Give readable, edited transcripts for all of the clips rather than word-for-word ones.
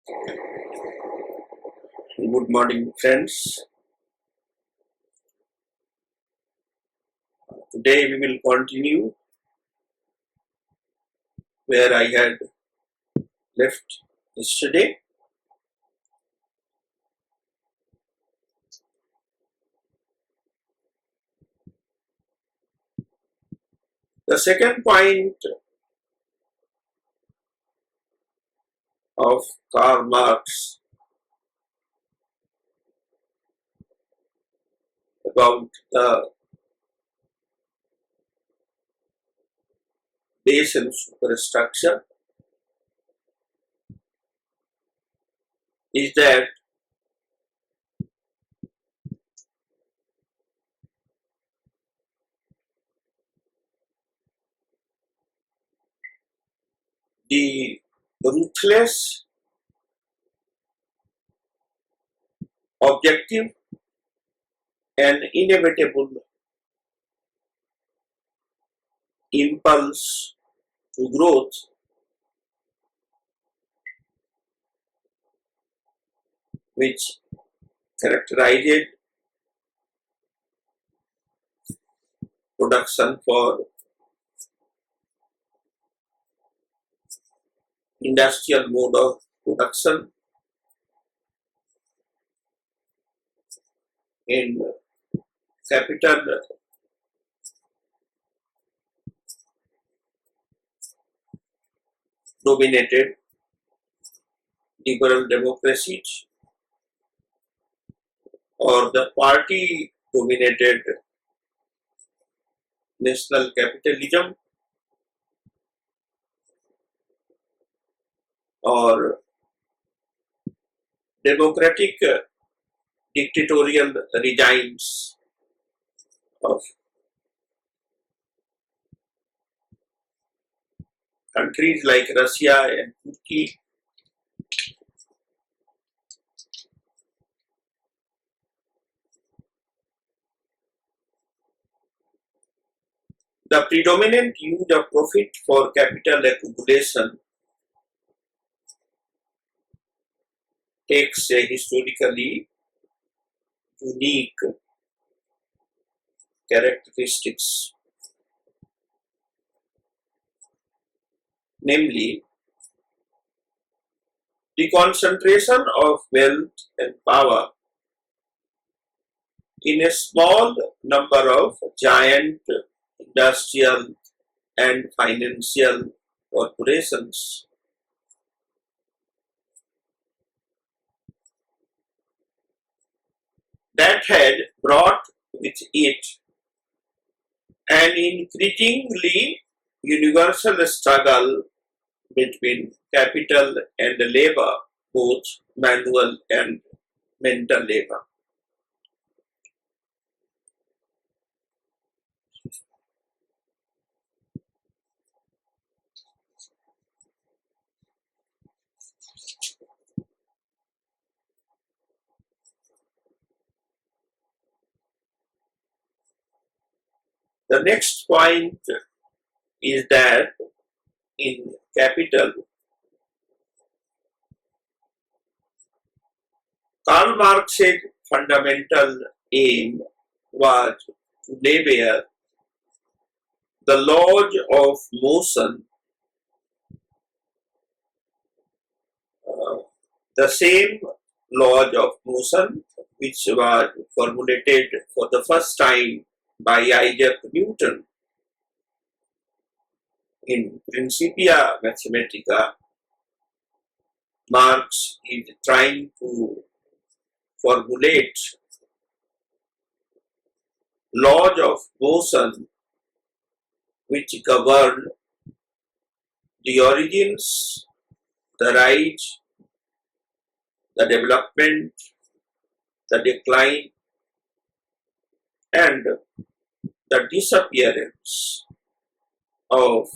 Good morning, friends. Today we will continue where I had left yesterday. The second point of Karl Marx about the base and superstructure is that the ruthless, objective, and inevitable impulse to growth which characterized production for industrial mode of production in capital dominated liberal democracies or the party dominated national capitalism or democratic dictatorial regimes of countries like Russia and Turkey. The predominant use of profit for capital accumulation takes a historically unique characteristics, namely the concentration of wealth and power in a small number of giant industrial and financial corporations. That had brought with it an increasingly universal struggle between capital and labor, both manual and mental labor. The next point is that in capital, Karl Marx's fundamental aim was to lay bare the laws of motion, the same laws of motion which was formulated for the first time by Isaac Newton in Principia Mathematica. Marx is trying to formulate laws of motion which govern the origins, the rise, the development, the decline, and the disappearance of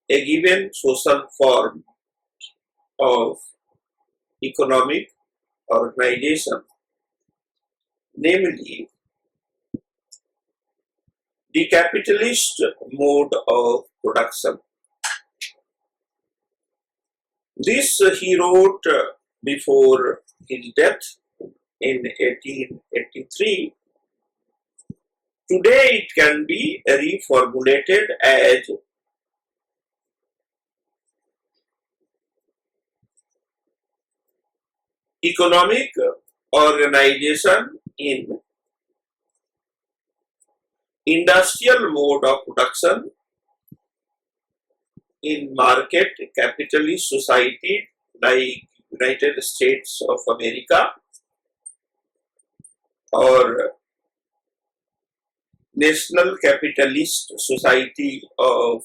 a given social form of economic organization, namely the capitalist mode of production. This he wrote before his death in 1883. Today it can be reformulated as economic organization in industrial mode of production in market capitalist society like United States of America or national capitalist society of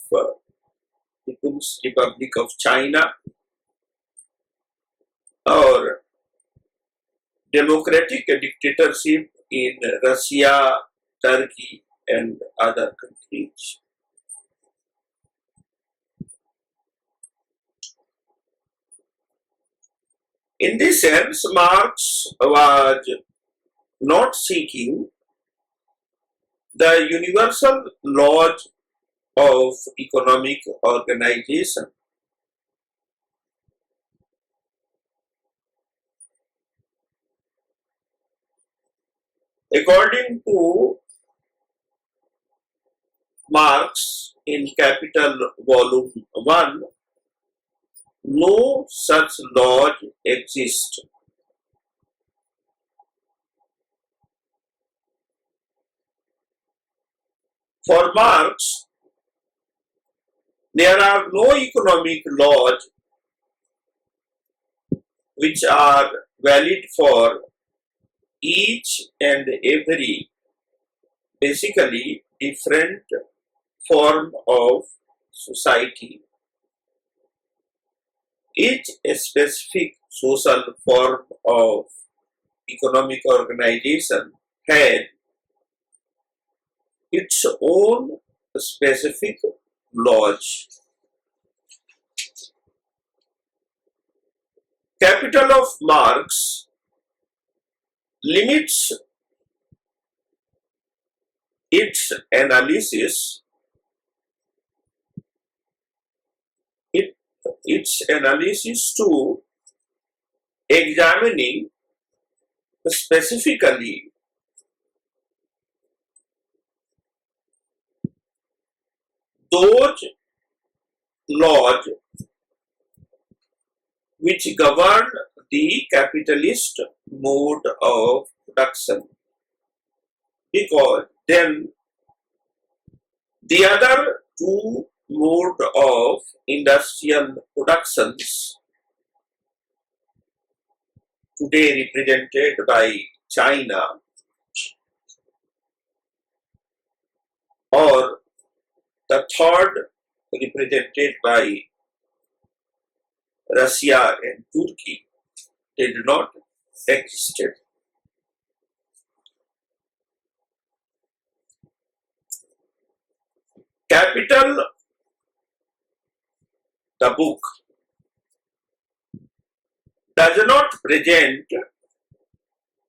People's Republic of China or democratic dictatorship in Russia, Turkey and other countries. In this sense, Marx was not seeking the universal laws of economic organization. According to Marx in Capital Volume 1, no such laws exist. For Marx, there are no economic laws which are valid for each and every basically different form of society. Each specific social form of economic organization had its own specific laws. Capital of Marx limits its analysis to examining specifically those laws which govern the capitalist mode of production, because then the other two mode of industrial productions today represented by China or the third represented by Russia and Turkey did not exist. Capital, the book, does not present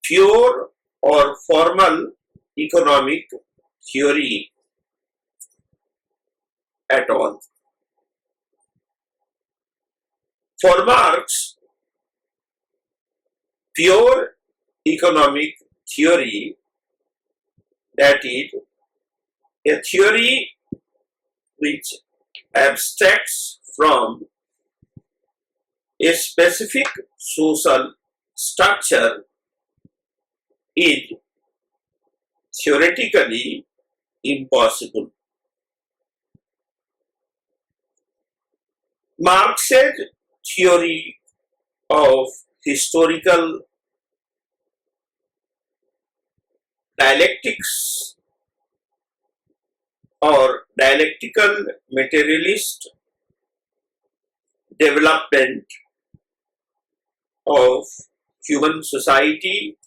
pure or formal economic theory at all. For Marx, pure economic theory, that is, a theory which abstracts from a specific social structure, is theoretically impossible. Marx's theory of historical dialectics or dialectical materialist development of human society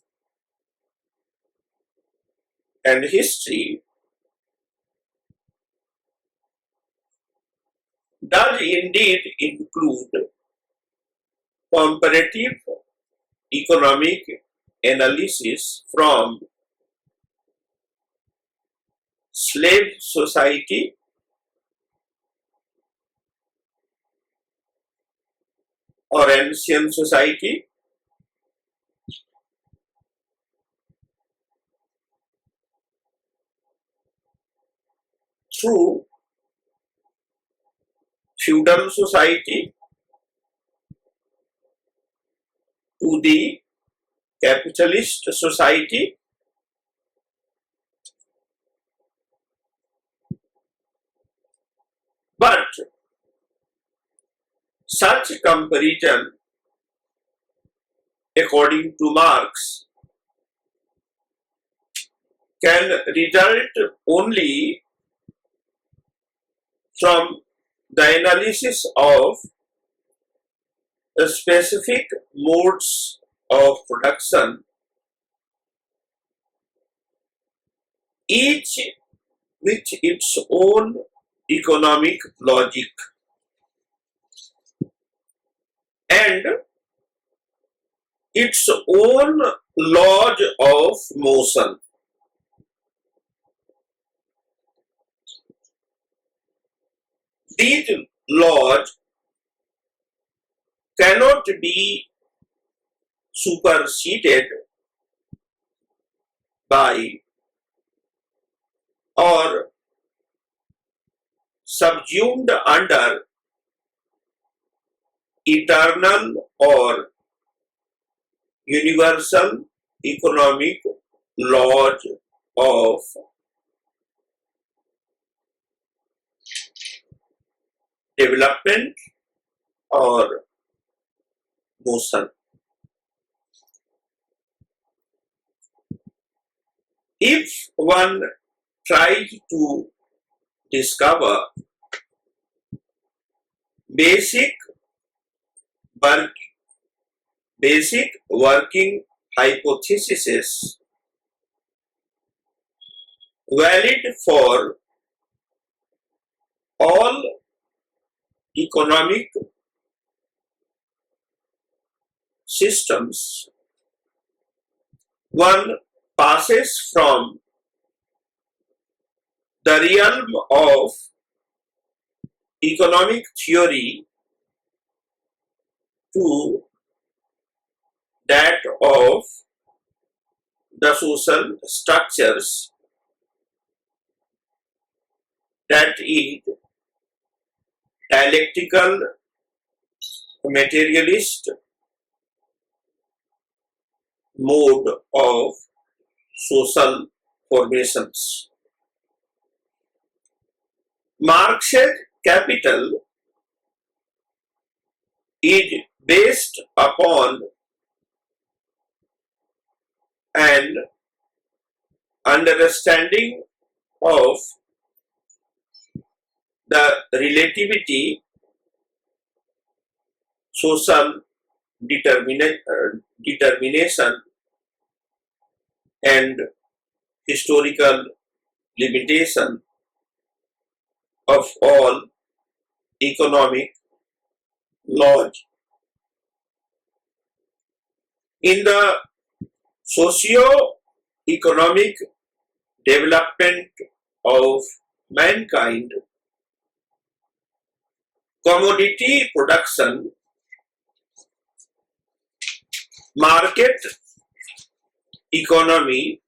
and history does indeed include comparative economic analysis from slave society or ancient society, through feudal society to the capitalist society, but such comparison, according to Marx, can result only from the analysis of the specific modes of production, each with its own economic logic and its own laws of motion. These laws cannot be superseded by or subsumed under eternal or universal economic laws of development or motion. If one tries to discover basic work, basic working hypotheses valid for all economic systems, one passes from the realm of economic theory to that of the social structures, that is dialectical materialist mode of social formations. Marx's capital is based upon an understanding of the relativity, social determination, and historical limitation of all economic laws. In the socio-economic development of mankind, commodity production, market economy,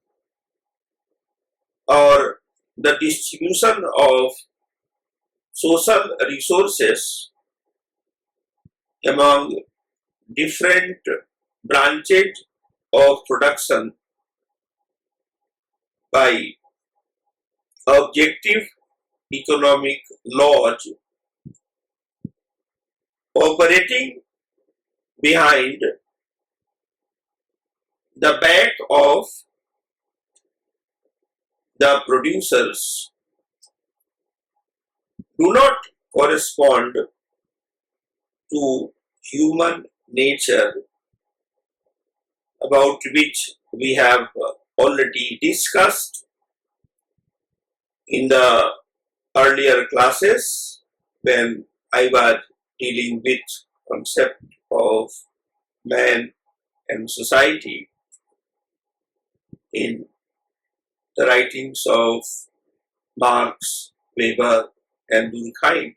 or the distribution of social resources among different branches of production by objective economic laws operating behind the back of the producers do not correspond to human nature, about which we have already discussed in the earlier classes when I was dealing with concept of man and society in the writings of Marx, Weber, and Durkheim.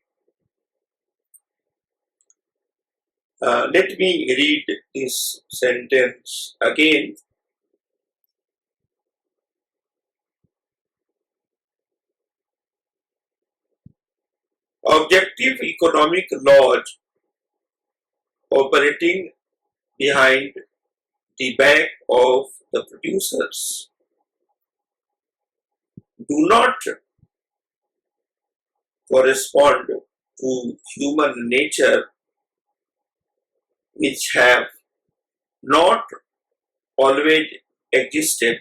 Let me read this sentence again. Objective economic laws operating behind the back of the producers do not correspond to human nature, which have not always existed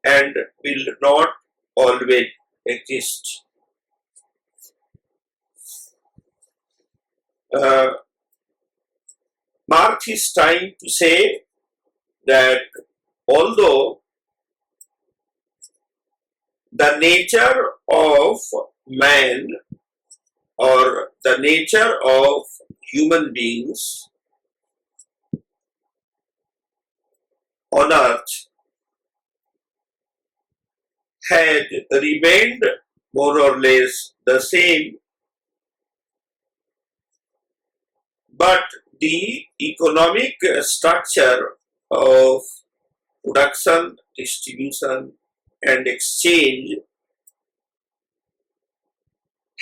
and will not always exist. Marx is trying to say that although the nature of man or the nature of human beings on earth had remained more or less the same, but the economic structure of production, distribution, and exchange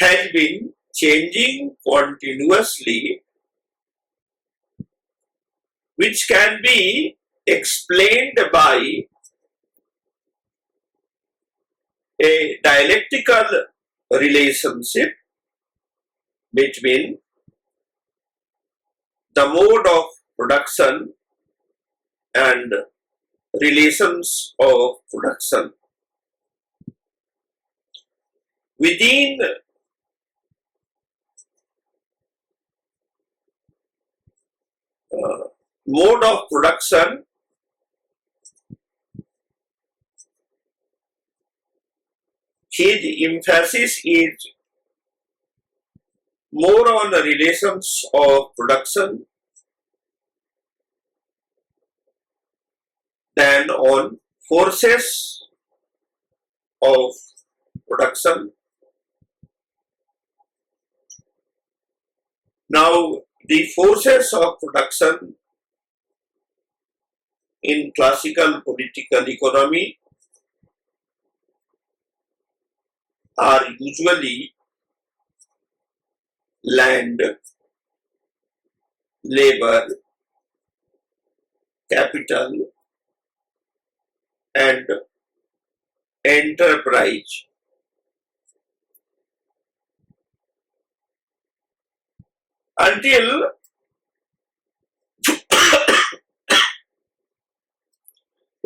has been changing continuously, which can be explained by a dialectical relationship between the mode of production and relations of production. Within mode of production, his emphasis is more on the relations of production than on forces of production. Now, the forces of production in classical political economy are usually land, labor, capital, and enterprise. Until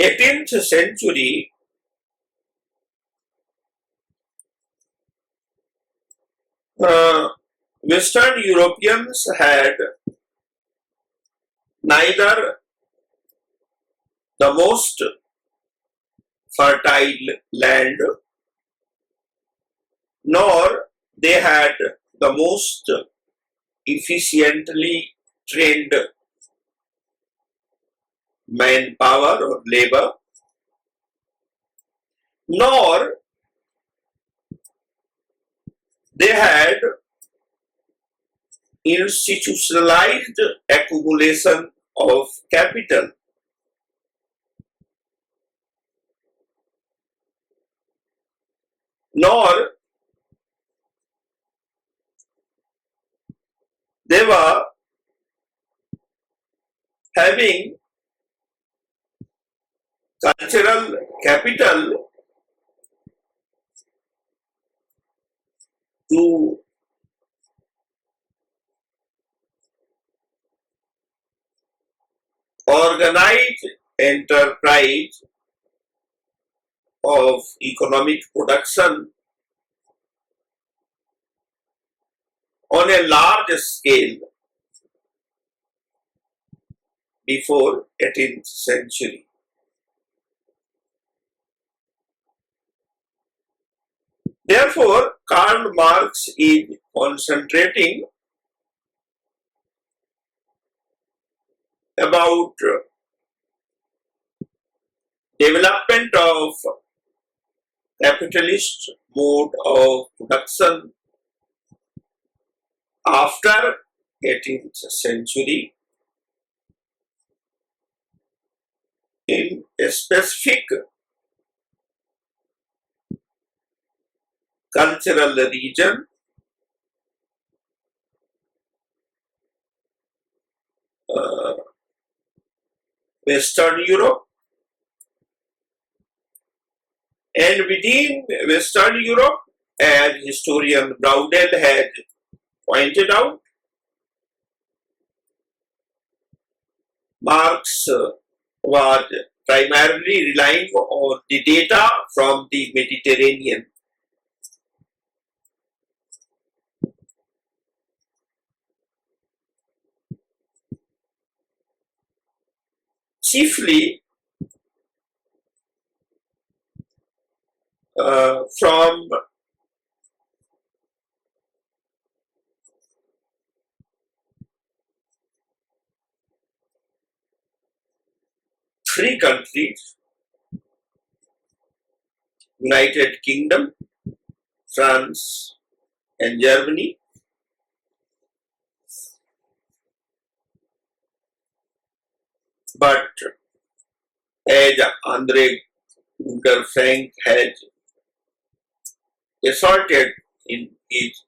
18th century, Western Europeans had neither the most fertile land nor they had the most efficiently trained manpower or labor, nor they had institutionalized accumulation of capital. Nor they were having cultural capital to organize enterprise of economic production on a large scale before 18th century. Therefore, Karl Marx is concentrating about development of capitalist mode of production after 18th century in a specific cultural region, uh, Western Europe, and within Western Europe, as historian Braudel had pointed out, Marx was primarily relying on the data from the Mediterranean. Chiefly from three countries: United Kingdom, France, and Germany. But as Andre Gunter Frank has asserted in his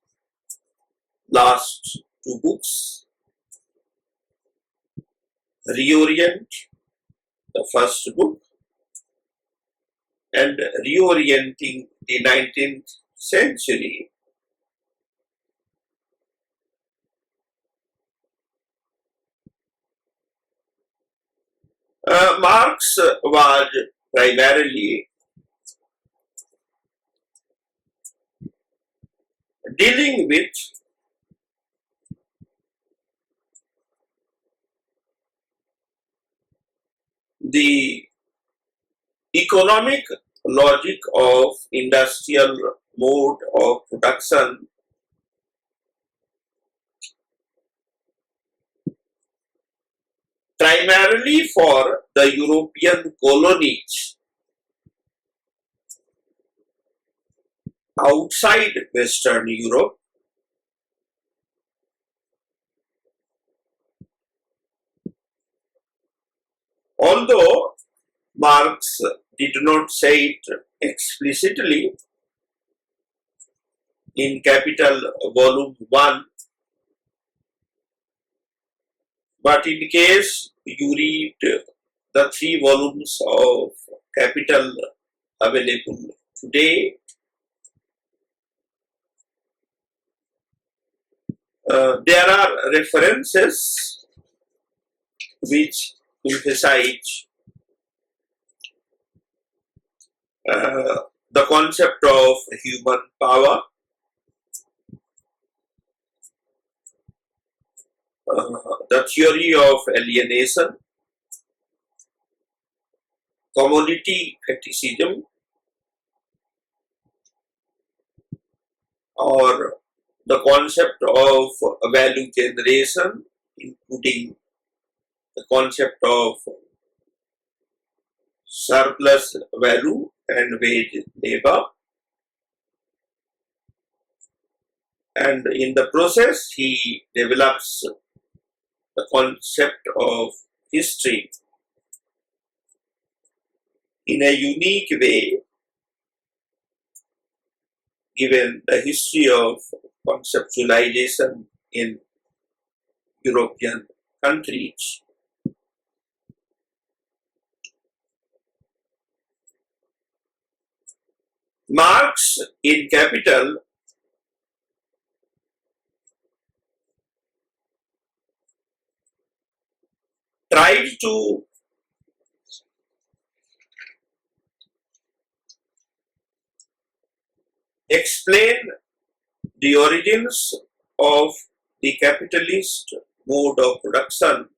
last two books, Reorient, the first book, and Reorienting the 19th Century, Marx was primarily dealing with the economic logic of industrial mode of production, primarily for the European colonies outside Western Europe, although Marx did not say it explicitly in Capital Volume 1, but in case you read the three volumes of Capital available today, there are references which emphasize the concept of human power, the theory of alienation, commodity criticism, or the concept of value generation, including the concept of surplus value and wage labor. And in the process, he develops the concept of history in a unique way, given the history of conceptualization in European countries. Marx in Capital tried to explain the origins of the capitalist mode of production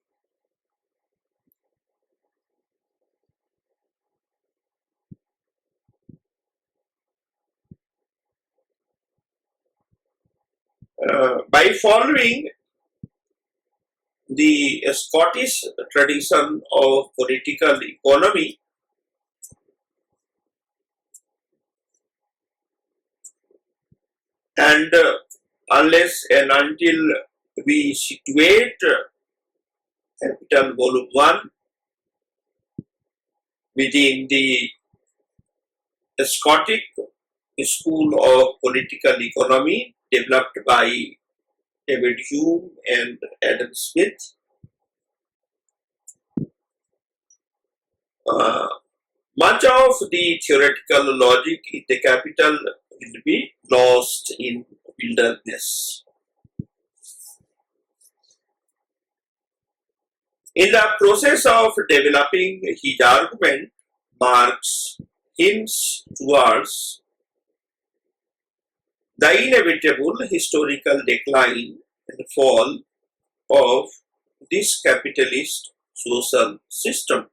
by following the Scottish tradition of political economy, and unless and until we situate Capital Volume 1 within the Scottish School of Political Economy developed by David Hume and Adam Smith. Much of the theoretical logic in the capital will be lost in wilderness. In the process of developing his argument, Marx hints towards the inevitable historical decline and fall of this capitalist social system.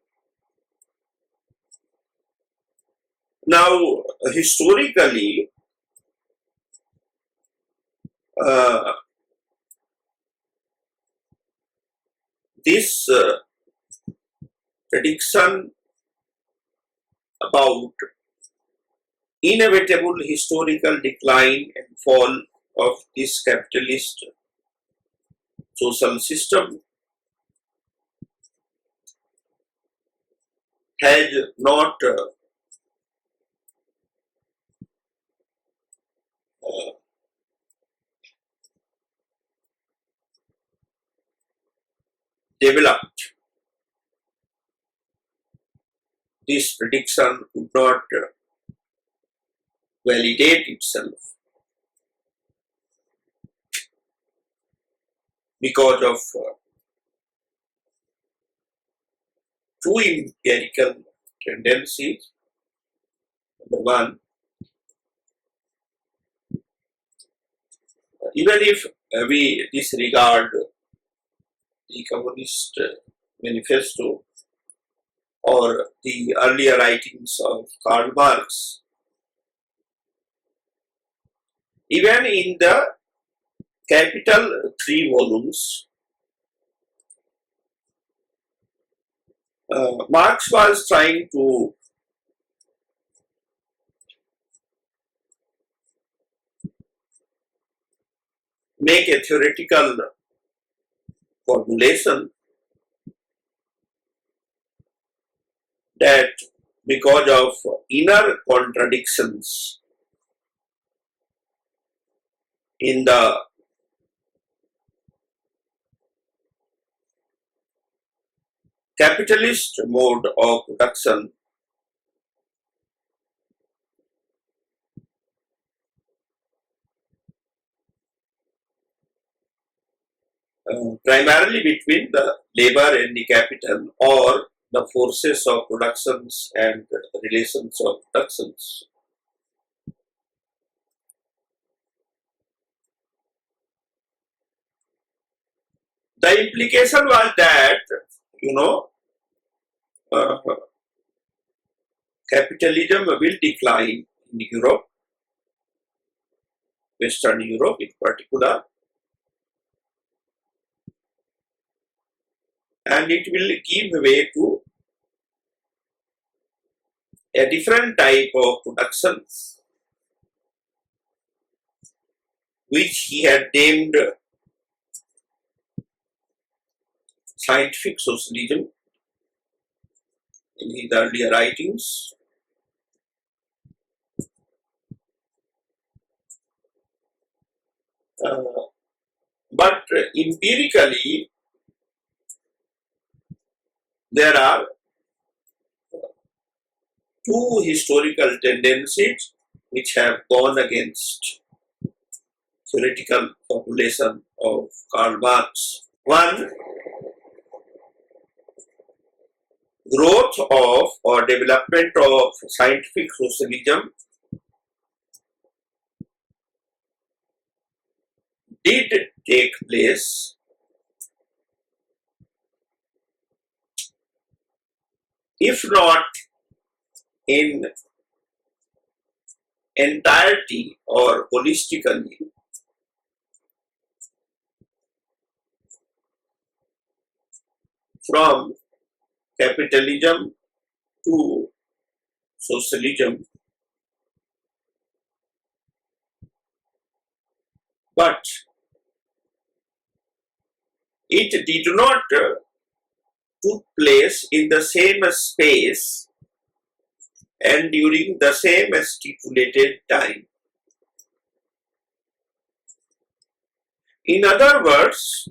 Now, historically, this prediction about inevitable historical decline and fall of this capitalist social system has not developed. This prediction could not validate itself because of two empirical tendencies. Number one, even if we disregard the Communist Manifesto or the earlier writings of Karl Marx, even in the Capital 3 volumes, Marx was trying to make a theoretical formulation that because of inner contradictions in the capitalist mode of production, primarily between the labor and the capital, or the forces of productions and relations of productions. The implication was that, capitalism will decline in Europe, Western Europe in particular, and it will give way to a different type of production, which he had named scientific socialism in his earlier writings. But empirically, there are two historical tendencies which have gone against theoretical formulation of Karl Marx. One, growth of or development of scientific socialism did take place, if not in entirety or holistically, from capitalism to socialism, but it did not took place in the same space and during the same stipulated time. In other words,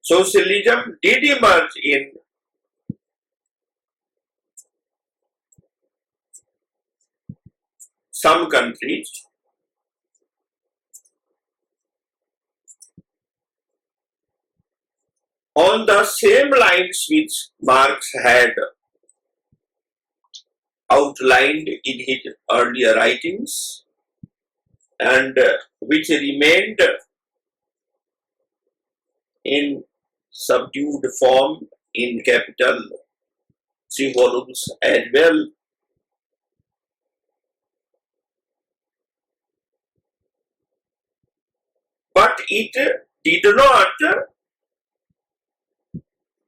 socialism did emerge in some countries on the same lines which Marx had outlined in his earlier writings and which remained in subdued form in Capital 3 volumes as well. But it did not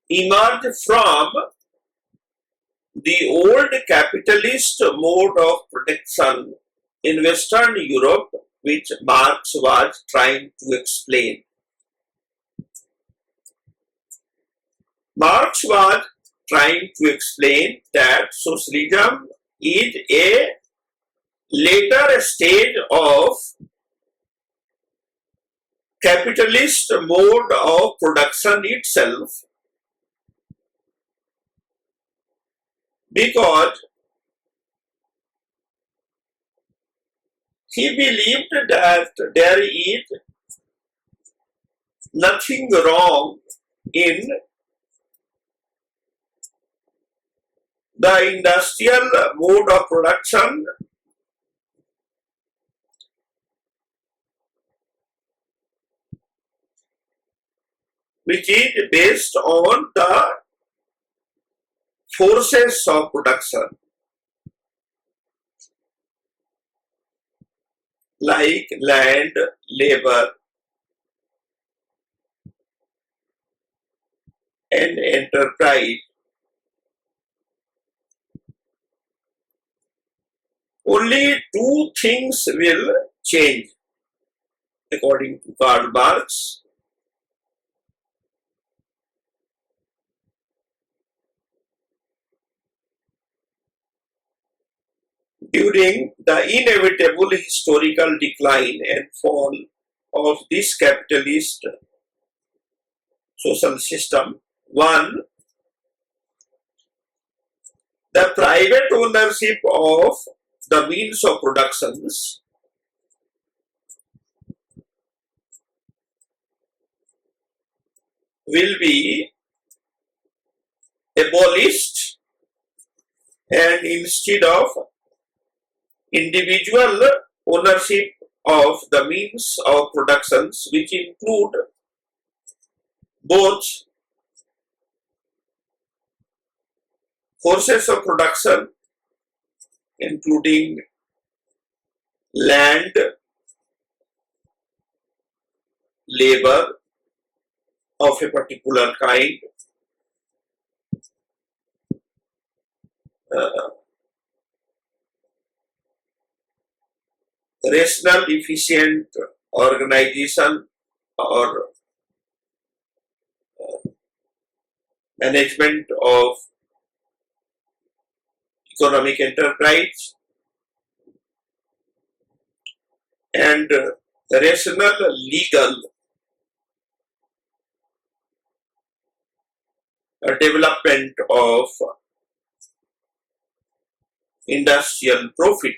emerge from the old capitalist mode of production in Western Europe, which Marx was trying to explain. Marx was trying to explain that socialism is a later stage of capitalist mode of production itself, because he believed that there is nothing wrong in the industrial mode of production which is based on the forces of production, like land, labor, and enterprise. Only two things will change, according to Karl Marx. During the inevitable historical decline and fall of this capitalist social system, one, the private ownership of the means of productions will be abolished, and instead of individual ownership of the means of productions, which include both forces of production, including land, labor of a particular kind, rational, efficient organization or management of economic enterprise, and rational, legal development of industrial profit.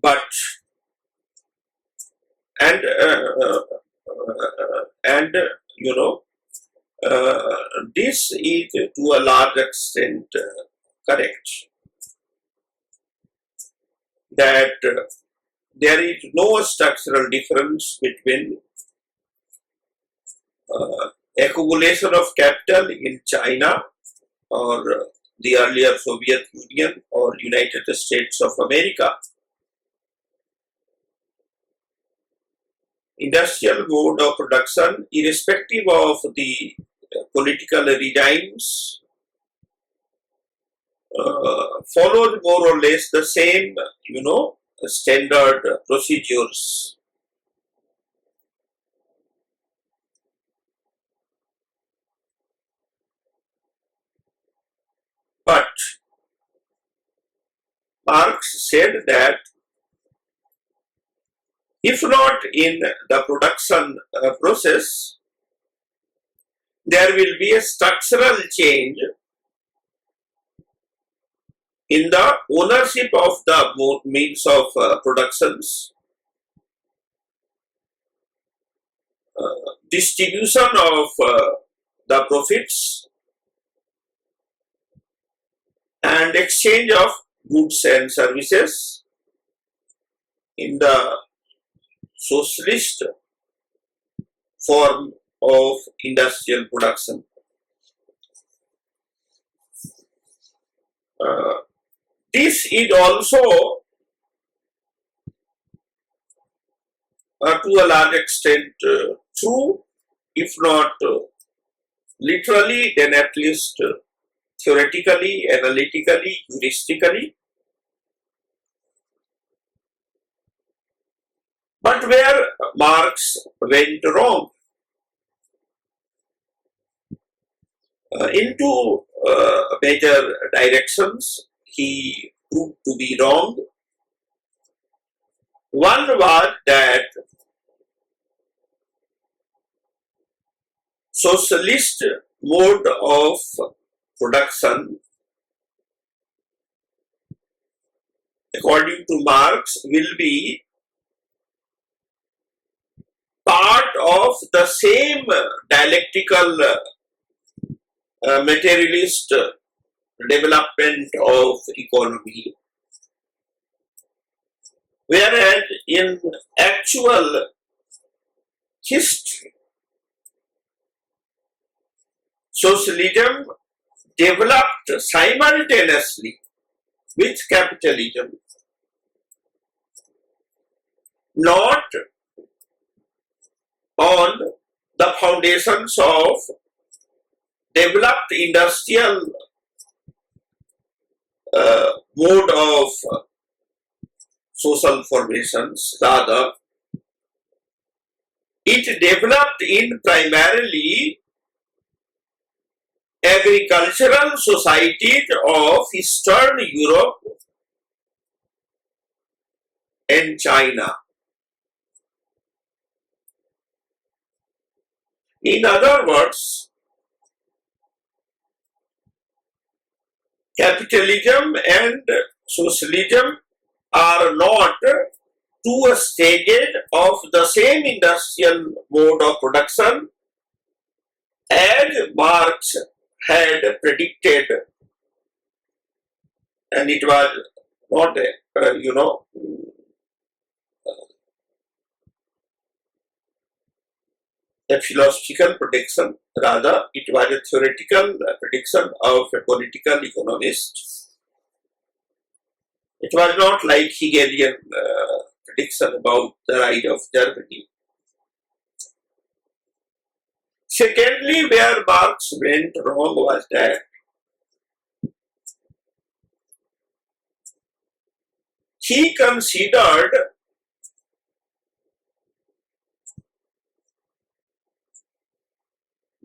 But and this is to a large extent correct, that there is no structural difference between accumulation of capital in China or the earlier Soviet Union or United States of America. Industrial mode of production, irrespective of the political regimes, followed more or less the same, standard procedures. But Marx said that if not in the production process, there will be a structural change in the ownership of the means of productions, distribution of the profits, and exchange of goods and services in the socialist form of industrial production. This is also to a large extent true, if not literally, then at least theoretically, analytically, heuristically. But where Marx went wrong, into major directions, he proved to be wrong. One was that socialist mode of production, according to Marx, will be part of the same dialectical materialist development of economy, whereas in actual history, socialism developed simultaneously with capitalism, not on the foundations of developed industrial mode of social formations. Rather, it developed in primarily agricultural societies of Eastern Europe and China. In other words, capitalism and socialism are not two stages of the same industrial mode of production as Marx had predicted, and it was not a philosophical prediction, rather it was a theoretical prediction of a political economist. It was not like Hegelian prediction about the rise of Germany. Secondly, where Marx went wrong was that he considered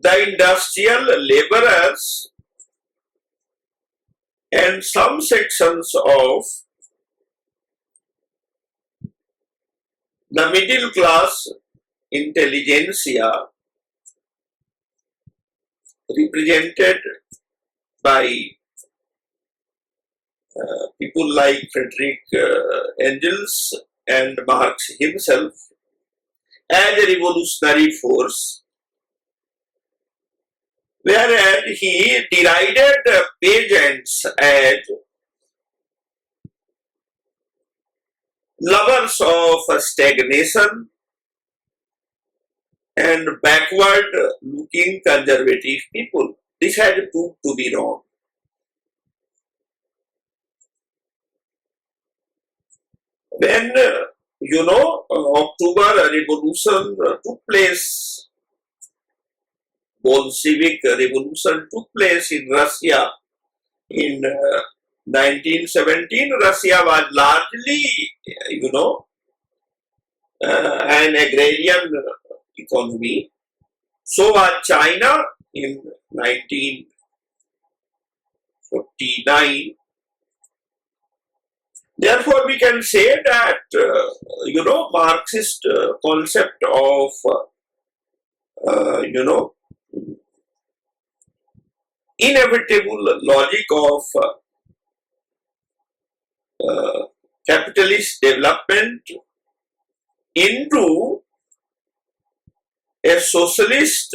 the industrial laborers and some sections of the middle class intelligentsia, represented by people like Friedrich Engels and Marx himself, as a revolutionary force, whereas he derided peasants as lovers of stagnation and backward looking conservative people. This had proved to be wrong. When October Revolution took place, Bolshevik Revolution took place in Russia in 1917, Russia was largely, an agrarian economy. So was China in 1949. Therefore, we can say that, Marxist concept of, inevitable logic of capitalist development into a socialist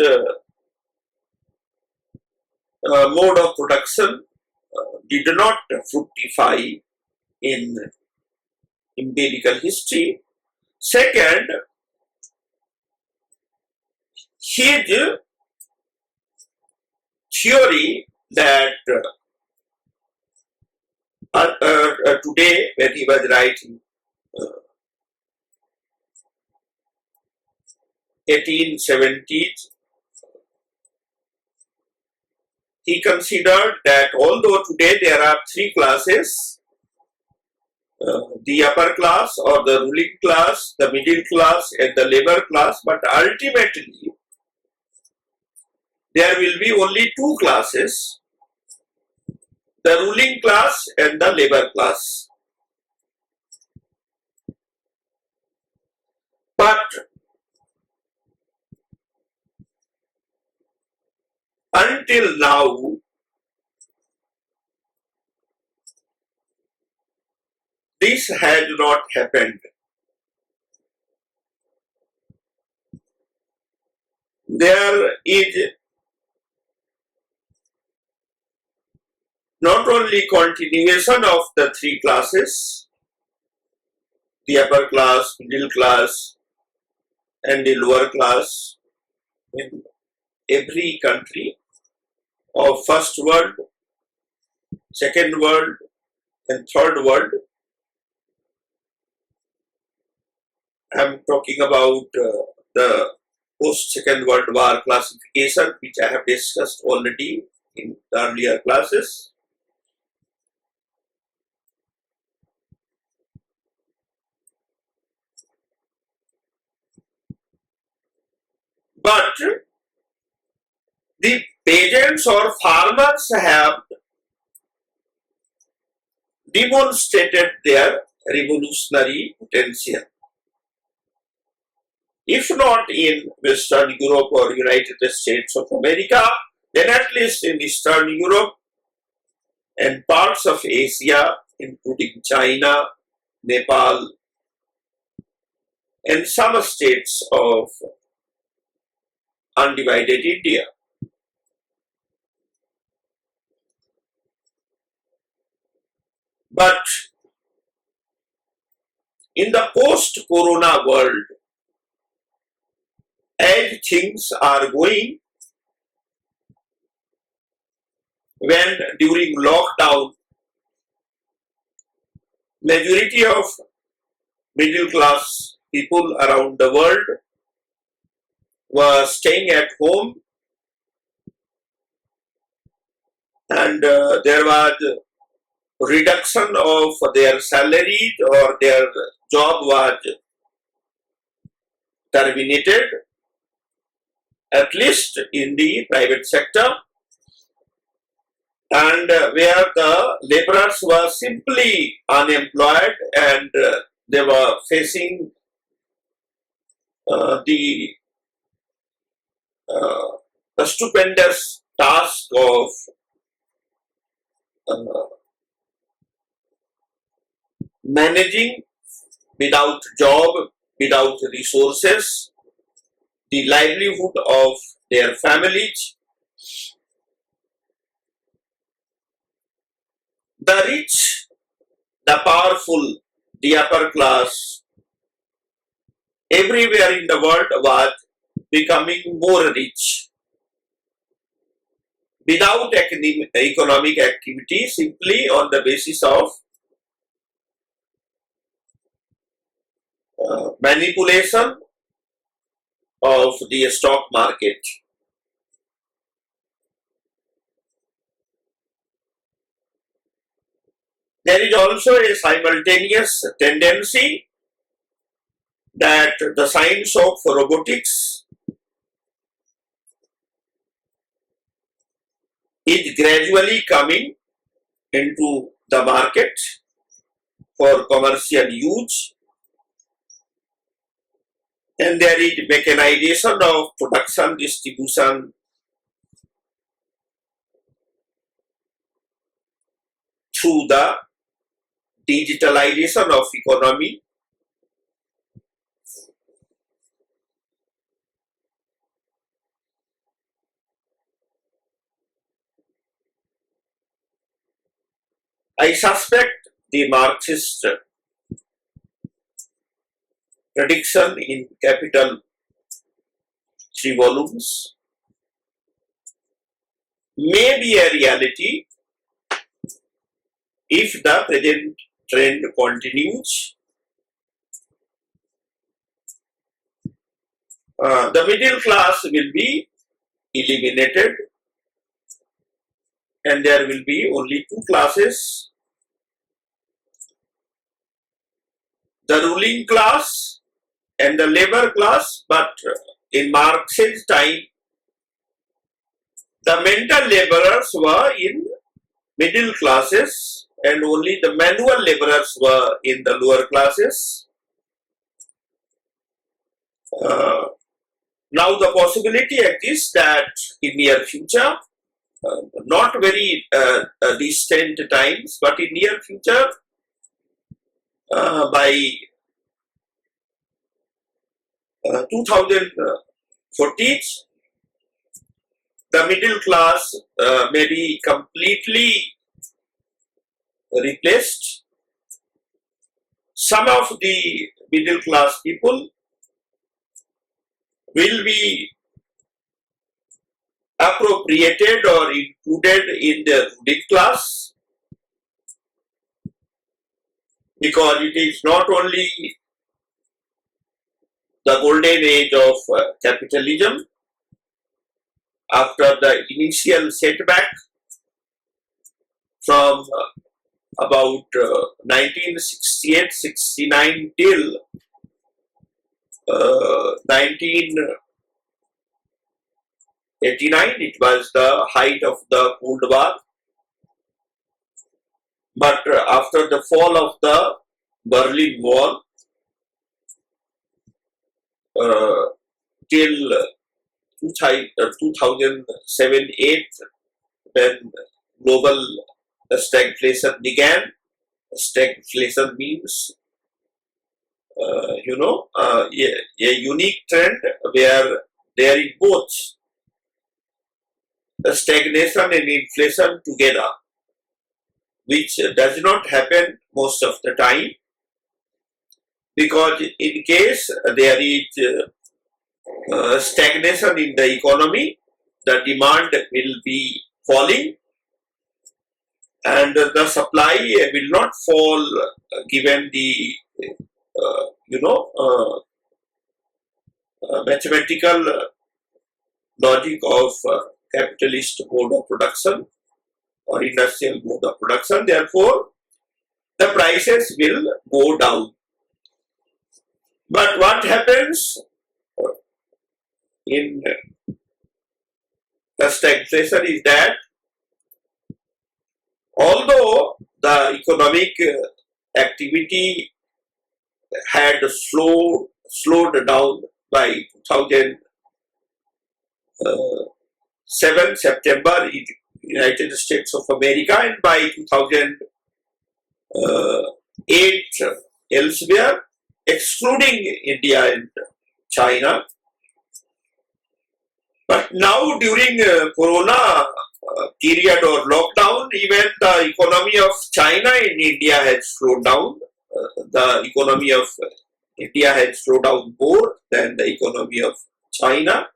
mode of production did not fructify in empirical history. Second, his theory that today, when he was writing 1870s, he considered that although today there are three classes, the upper class or the ruling class, the middle class and the labor class, but ultimately there will be only two classes, the ruling class and the labor class. But until now, this has not happened. There is not only continuation of the three classes, the upper class, middle class, and the lower class in every country of first world, second world, and third world. I am talking about the post-Second World War classification, which I have discussed already in the earlier classes. But the peasants or farmers have demonstrated their revolutionary potential. If not in Western Europe or United States of America, then at least in Eastern Europe and parts of Asia, including China, Nepal, and some states of undivided India. But in the post-corona world, as things are going, when during lockdown, majority of middle class people around the world were staying at home, and there was reduction of their salary or their job was terminated, at least in the private sector, and where the laborers were simply unemployed and they were facing the stupendous task of managing without job, without resources, the livelihood of their families. The rich, the powerful, the upper class, everywhere in the world was becoming more rich without economic activity, simply on the basis of manipulation of the stock market. There is also a simultaneous tendency that the science of robotics is gradually coming into the market for commercial use, and there is mechanization of production, distribution through the digitalization of economy. I suspect the Marxist prediction in Capital 3 volumes may be a reality if the present trend continues. The middle class will be eliminated and there will be only two classes, the ruling class and the labor class. But in Marx's time, the mental laborers were in middle classes and only the manual laborers were in the lower classes. Now the possibility exists that in near future, not very distant times, but in near future, by 2040, the middle class may be completely replaced. Some of the middle class people will be appropriated or included in the ruling class, because it is not only the golden age of capitalism after the initial setback from about 1968-69 till 1989, it was the height of the Cold War. But after the fall of the Berlin Wall till 2007-8, when global stagflation began. Stagflation means a unique trend where there is both stagnation and inflation together, which does not happen most of the time, because in case there is stagnation in the economy, the demand will be falling and the supply will not fall, given the mathematical logic of capitalist mode of production or industrial mode of production. Therefore, the prices will go down. But what happens in the stagflation is that although the economic activity had slowed down by 2007 September in United States of America, and by 2008 elsewhere, excluding India and China. But now during Corona period or lockdown, even the economy of China and India has slowed down. The economy of India has slowed down more than the economy of China.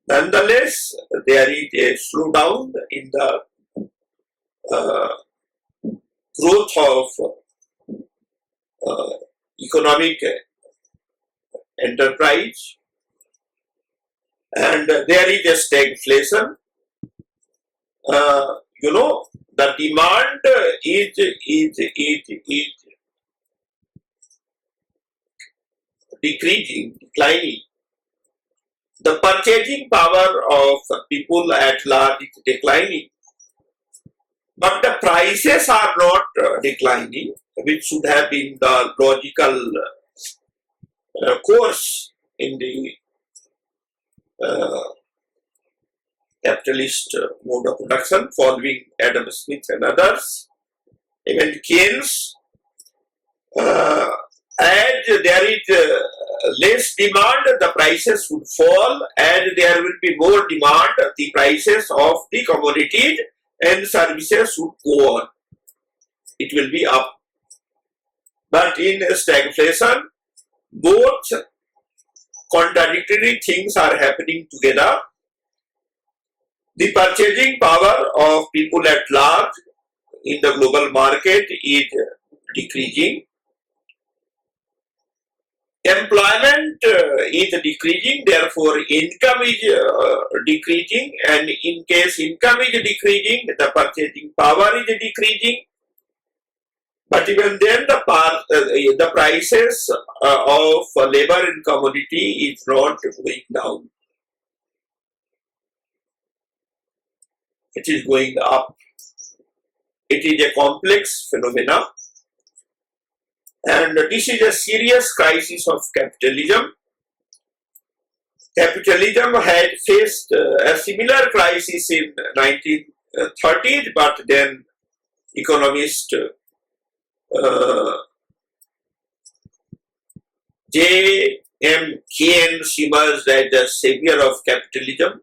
Nonetheless, there is a slowdown in the growth of economic enterprise, and there is a stagflation. the demand is declining. The purchasing power of people at large is declining, but the prices are not declining, which should have been the logical course in the uh, capitalist mode of production following Adam Smith and others, even Keynes. As there is less demand, the prices would fall, and there will be more demand, the prices of the commodities and services would go on. It will be up. But in stagflation, both contradictory things are happening together. The purchasing power of people at large in the global market is decreasing. Employment is decreasing, therefore income is decreasing, and in case income is decreasing, the purchasing power is decreasing. But even then, the prices of labor and commodity is not going down. It is going up. It is a complex phenomenon. And this is a serious crisis of capitalism. Capitalism had faced a similar crisis in 1930s, but then economist J.M. Keynes emerged as the savior of capitalism.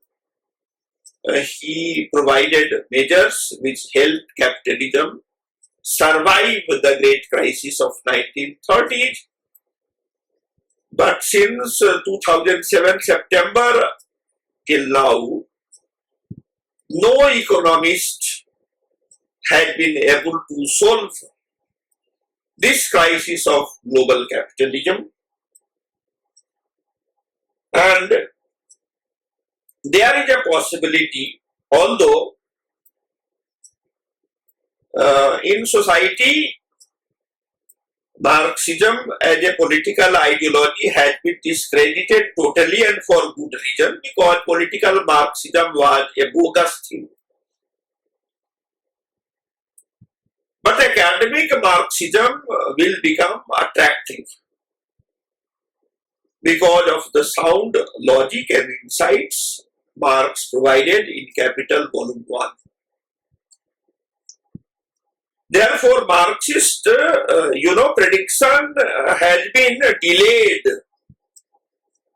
He provided measures which helped capitalism survive the great crisis of 1930s. But since 2007 September till now, no economist had been able to solve this crisis of global capitalism. And there is a possibility, although in society, Marxism as a political ideology has been discredited totally and for good reason, because political Marxism was a bogus thing. But academic Marxism will become attractive because of the sound logic and insights Marx provided in Capital Volume 1. Therefore, Marxist, prediction has been delayed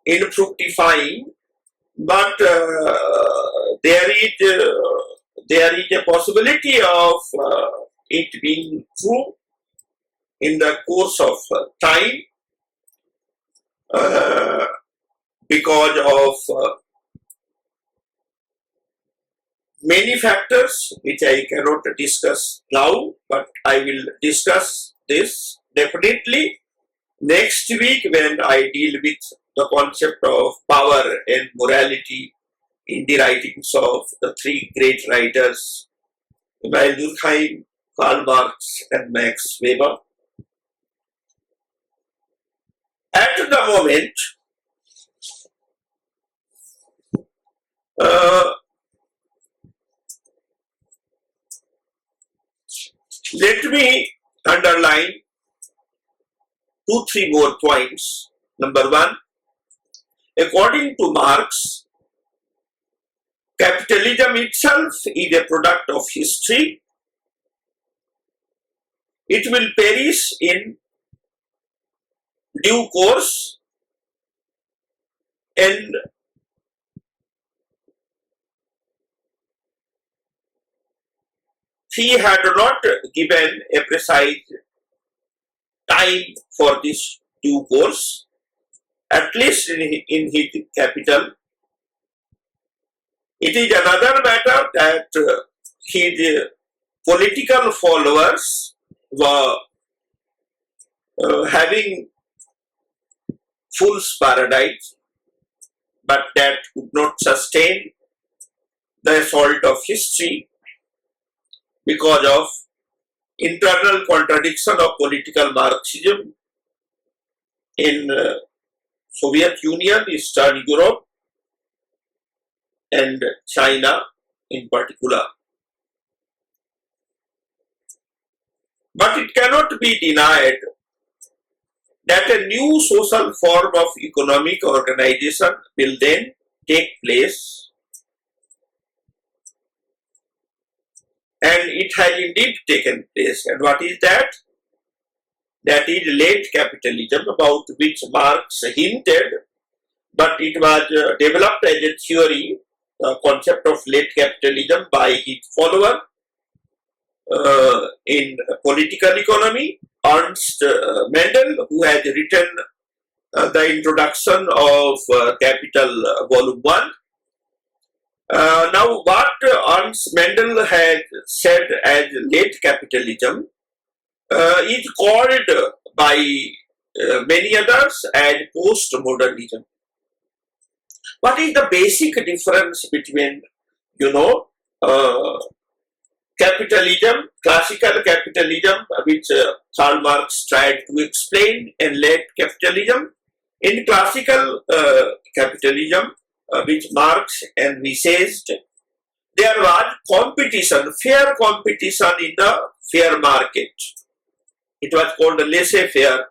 in fructifying, but there is a possibility of it being true in the course of time because of many factors which I cannot discuss now, but I will discuss this definitely next week when I deal with the concept of power and morality in the writings of the three great writers, Emile Durkheim, Karl Marx and Max Weber. At the moment, let me underline 2-3 more points. Number one, according to Marx, capitalism itself is a product of history. It will perish in due course, and he had not given a precise time for this due course, at least in his Capital. It is another matter that his political followers were having fool's paradise, but that could not sustain the assault of history. because of internal contradiction of political Marxism in Soviet Union, Eastern Europe, and China in particular. But it cannot be denied that a new social form of economic organization will then take place, and it has indeed taken place. And what is that? That is late capitalism, about which Marx hinted, but it was developed as a theory, the concept of late capitalism, by his follower in political economy, Ernst Mendel, who has written the introduction of Capital Volume 1. Now, what Ernst Mendel had said as late capitalism is called by many others as postmodernism. What is the basic difference between, capitalism, classical capitalism, which Karl Marx tried to explain, and late capitalism? In classical capitalism, which Marx envisaged, there was competition, fair competition in the fair market. It was called laissez-faire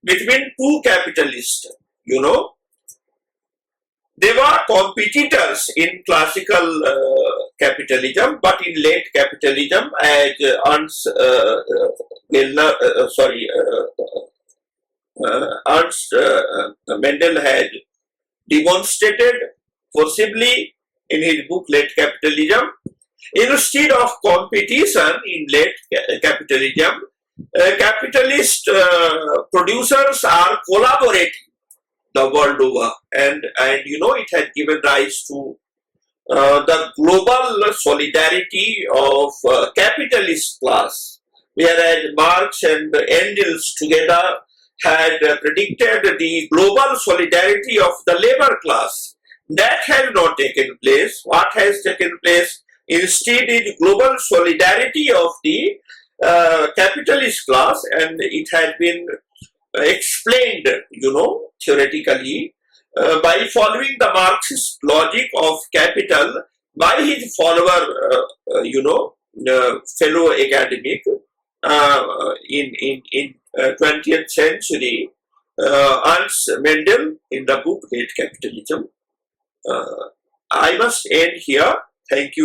between two capitalists. They were competitors in classical capitalism, but in late capitalism, as Ernst Mendel had demonstrated forcibly in his book Late Capitalism, instead of competition in late capitalism, capitalist producers are collaborating the world over, and it has given rise to the global solidarity of capitalist class, whereas Marx and Engels together had predicted the global solidarity of the labor class. That has not taken place. What has taken place instead is global solidarity of the capitalist class, and it has been explained, theoretically, by following the Marxist logic of capital by his follower, fellow academic in 20th century, Ernst Mendel, in the book Late Capitalism. I must end here. Thank you.